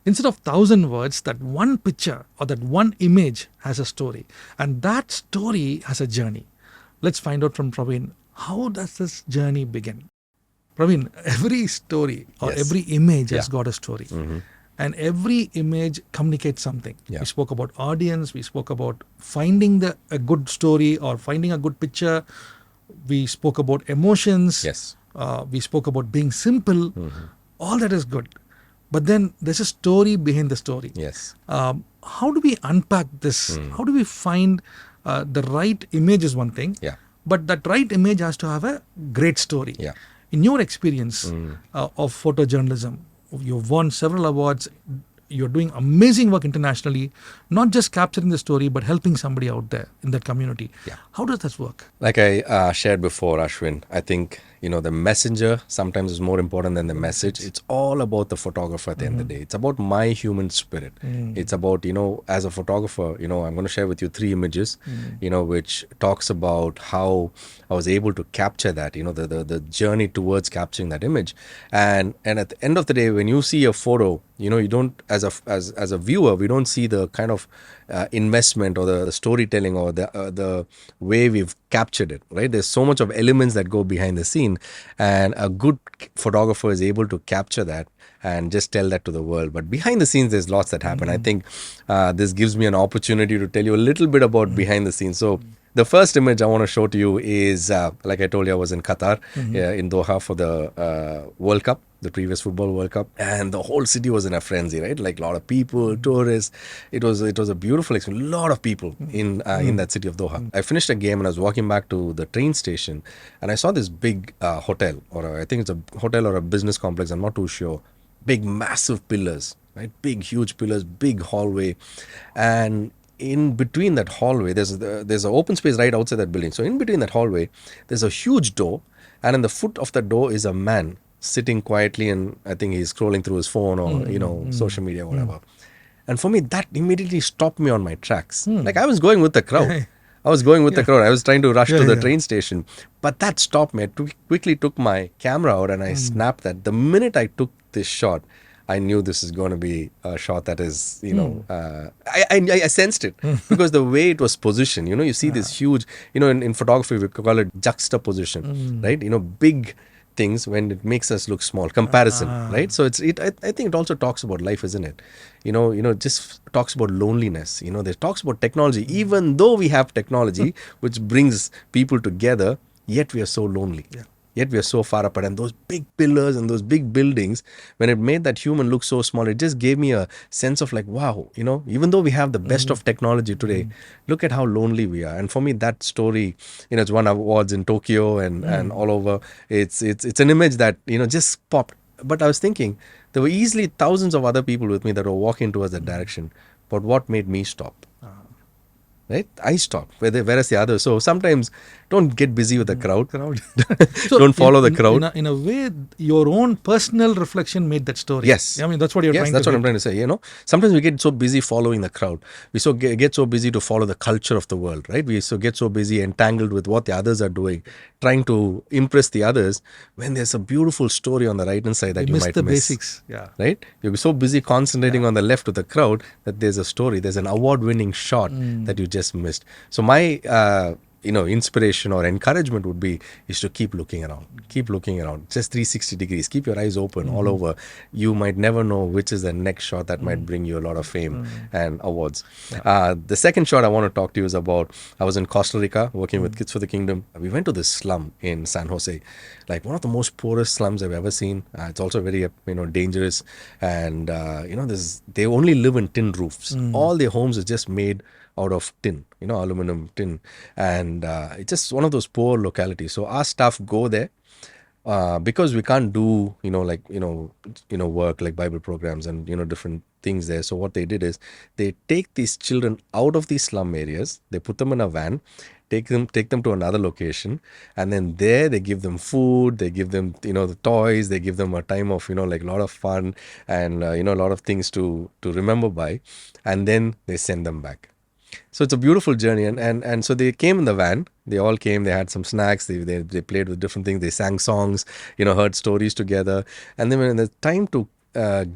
Instead of 1,000 words, that one picture or that one image has a story. And that story has a journey. Let's find out from Praveen, how does this journey begin? Praveen, every story or Yes. every image has Yeah. got a story. And every image communicates something. Yeah. We spoke about audience, we spoke about finding a good story or finding a good picture. We spoke about emotions. Yes. We spoke about being simple. All that is good. But then there's a story behind the story. Yes. How do we unpack this? How do we find the right image is one thing, Yeah. but that right image has to have a great story. Yeah. In your experience of photojournalism, you've won several awards. You're doing amazing work internationally, not just capturing the story, but helping somebody out there in that community. Yeah. How does that work? Like I shared before, Ashwin, I think, the messenger sometimes is more important than the message. It's all about the photographer at the end of the day. It's about my human spirit. It's about, as a photographer, I'm going to share with you 3 images, which talks about how I was able to capture that, the journey towards capturing that image. And at the end of the day, when you see a photo, you don't, as a viewer, we don't see the kind of investment or the storytelling or the way we've captured it, right? There's so much of elements that go behind the scene, and a good photographer is able to capture that and just tell that to the world. But behind the scenes, there's lots that happen. I think this gives me an opportunity to tell you a little bit about behind the scenes. So the first image I want to show to you is, like I told you, I was in Qatar, in Doha for the World Cup, the previous football World Cup, and the whole city was in a frenzy, right? Like a lot of people, tourists. It was a beautiful experience. A lot of people in that city of Doha. I finished a game and I was walking back to the train station, and I saw this big hotel, or I think it's a hotel or a business complex. I'm not too sure. Big, massive pillars, right? Big, huge pillars, big hallway, and in between that hallway, there's an open space right outside that building. So in between that hallway, there's a huge door, and in the foot of the door is a man sitting quietly, and I think he's scrolling through his phone or social media, whatever. And for me, that immediately stopped me on my tracks. Like I was going with the crowd. I was going with the crowd. I was trying to rush to the train station, but that stopped me. I quickly took my camera out and I snapped that. The minute I took this shot, I knew this is going to be a shot that is, I sensed it because the way it was positioned, you see this huge, in photography, we call it juxtaposition, right? Big things when it makes us look small, comparison, right? So I think it also talks about life, isn't it? Just talks about loneliness. It talks about technology. Even though we have technology, which brings people together, yet we are so lonely. Yeah. Yet we are so far apart. And those big pillars and those big buildings, when it made that human look so small, it just gave me a sense of like, wow, even though we have the best of technology today, look at how lonely we are. And for me, that story, it's won awards in Tokyo and all over. It's an image that, just popped. But I was thinking, there were easily thousands of other people with me that were walking towards that direction. But what made me stop? Right? I stopped. Whereas the others. So sometimes don't get busy with the crowd. So don't follow the crowd. In a way, your own personal reflection made that story. Yes. I mean, that's what you're trying to say. Yes, that's what I'm trying to say. Sometimes we get so busy following the crowd. We get so busy to follow the culture of the world, right? We get so busy entangled with what the others are doing, trying to impress the others, when there's a beautiful story on the right-hand side that you might miss. The basics. Yeah. Right? You're so busy concentrating on the left with the crowd that there's a story. There's an award-winning shot that you just missed. So my inspiration or encouragement would be is to keep looking around, just 360 degrees, keep your eyes open all over. You might never know which is the next shot that might bring you a lot of fame and awards. The second shot I want to talk to you is about, I was in Costa Rica working with Kids for the Kingdom. We went to this slum in San Jose, like one of the most poorest slums I've ever seen. It's also very dangerous, and they only live in tin roofs. All their homes are just made out of tin, aluminum tin, and it's just one of those poor localities. So our staff go there because we can't do work like Bible programs and different things there. So what they did is they take these children out of these slum areas, they put them in a van, take them to another location, and then there they give them food, they give them the toys, they give them a time of like a lot of fun and a lot of things to remember by, and then they send them back. So it's a beautiful journey, and so they came in the van. They all came. They had some snacks. They played with different things. They sang songs. Heard stories together. And then when the time to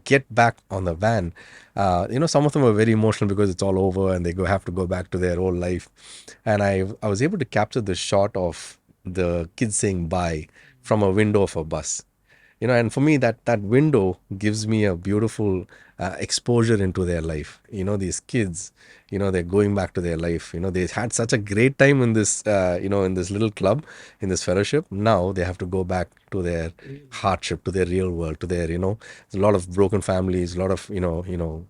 get back on the van, some of them are very emotional because it's all over and they have to go back to their old life. And I was able to capture the shot of the kids saying bye from a window of a bus. And for me, that window gives me a beautiful exposure into their life. These kids, they're going back to their life. They had such a great time in this, in this little club, in this fellowship. Now they have to go back to their hardship, to their real world, to their, there's a lot of broken families, a lot of,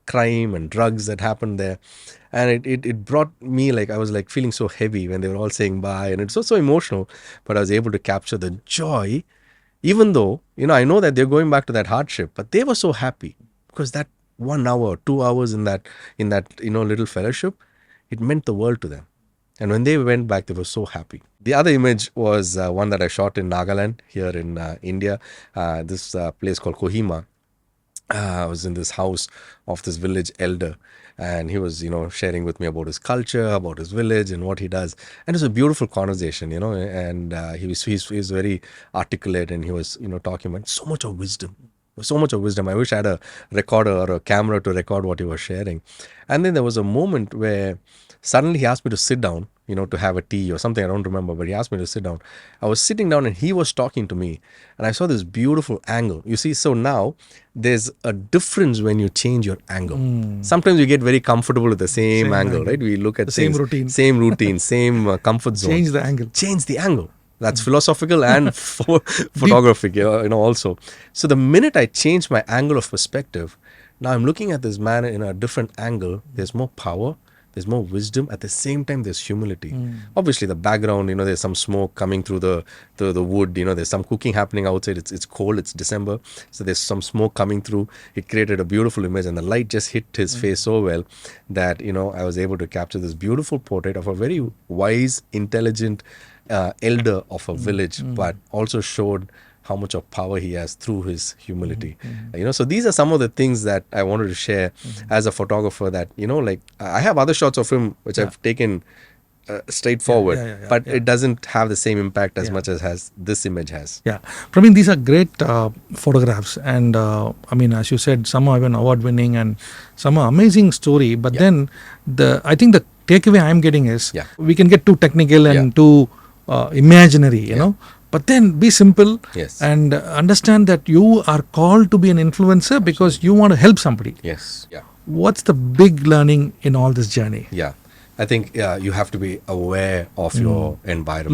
crime and drugs that happened there. And it brought me, like, I was like feeling so heavy when they were all saying bye, and it's so emotional, but I was able to capture the joy. Even though, I know that they're going back to that hardship, but they were so happy because that 1 hour, 2 hours in that, little fellowship, it meant the world to them. And when they went back, they were so happy. The other image was one that I shot in Nagaland, here in India, this place called Kohima. I was in this house of this village elder, and he was, sharing with me about his culture, about his village, and what he does. And it was a beautiful conversation, and he's very articulate, and he was, talking about so much of wisdom. So much of wisdom. I wish I had a recorder or a camera to record what he was sharing. And then there was a moment where suddenly he asked me to sit down, to have a tea or something. I don't remember, but he asked me to sit down. I was sitting down and he was talking to me, and I saw this beautiful angle. You see, so now there's a difference when you change your angle. Sometimes you get very comfortable with the same angle, right? We look at the same routine, same comfort zone. Change the angle. Change the angle. That's philosophical and photographic, also. So the minute I change my angle of perspective, now I'm looking at this man in a different angle. There's more power. There's more wisdom. At the same time, there's humility. Obviously, the background, there's some smoke coming through the wood. There's some cooking happening outside. It's cold. It's December. So there's some smoke coming through. It created a beautiful image, and the light just hit his face so well that, I was able to capture this beautiful portrait of a very wise, intelligent elder of a village, but also showed how much of power he has through his humility. So these are some of the things that I wanted to share as a photographer, that, I have other shots of him which I've taken straightforward, but it doesn't have the same impact as much as this image has. Yeah. Praveen, these are great photographs. And as you said, some are even award winning and some are amazing story. But then I think the takeaway I'm getting is we can get too technical and too imaginary, you know. But then be simple and understand that you are called to be an influencer because you want to help somebody. Yes. Yeah. What's the big learning in all this journey? Yeah. I think you have to be aware of your environment.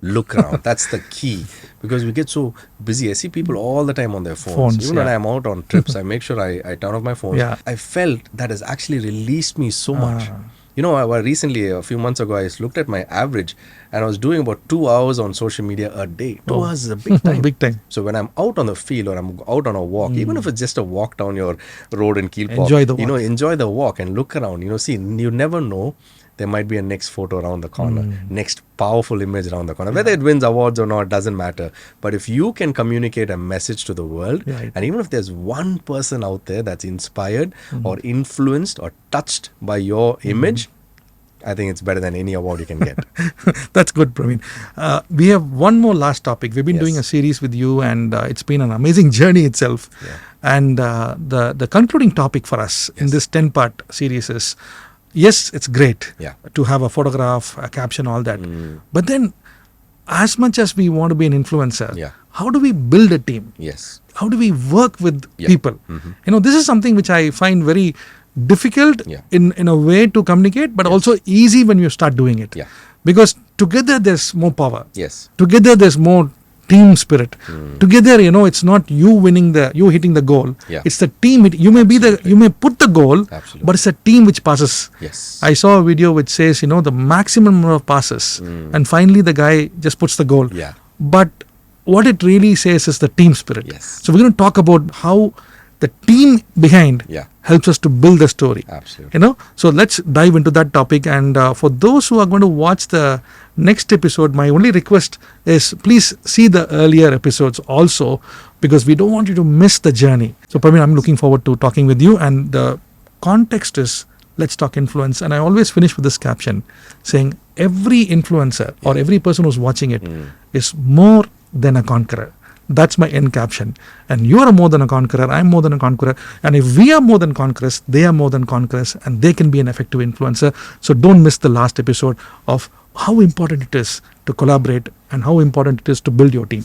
Look around. That's the key, because we get so busy. I see people all the time on their phones. Even when I'm out on trips, I make sure I turn off my phone. Yeah. I felt that has actually released me so much. Recently, a few months ago, I looked at my average and I was doing about 2 hours on social media a day. 2 hours is a big time. Big time. So when I'm out on the field or I'm out on a walk, even if it's just a walk down your road in Kielpop, enjoy the walk and look around. See, you never know. There might be a next photo around the corner, next powerful image around the corner. Whether it wins awards or not doesn't matter. But if you can communicate a message to the world, and even if there's one person out there that's inspired or influenced or touched by your image, I think it's better than any award you can get. That's good, Praveen. We have one more last topic. We've been doing a series with you, and it's been an amazing journey itself. Yeah. And the concluding topic for us in this 10-part series is, yes, it's great to have a photograph, a caption, all that. But then, as much as we want to be an influencer, how do we build a team? Yes. How do we work with people? This is something which I find very difficult in a way to communicate, but also easy when you start doing it. Because together there's more power. Yes. Together there's more team spirit. Together, it's not you hitting the goal. It's the team. You may put the goal, but it's a team which passes. Yes. I saw a video which says, the maximum number of passes, and finally the guy just puts the goal. Yeah. But what it really says is the team spirit. Yes. So we're going to talk about how the team behind helps us to build the story. Absolutely. So let's dive into that topic. And for those who are going to watch the next episode, my only request is please see the earlier episodes also, because we don't want you to miss the journey. So Praveen, I'm looking forward to talking with you. And the context is, let's talk influence. And I always finish with this caption saying every influencer or every person who's watching it is more than a conqueror. That's my end caption. And you are more than a conqueror, I'm more than a conqueror. And if we are more than conquerors, they are more than conquerors, and they can be an effective influencer. So don't miss the last episode of how important it is to collaborate and how important it is to build your team.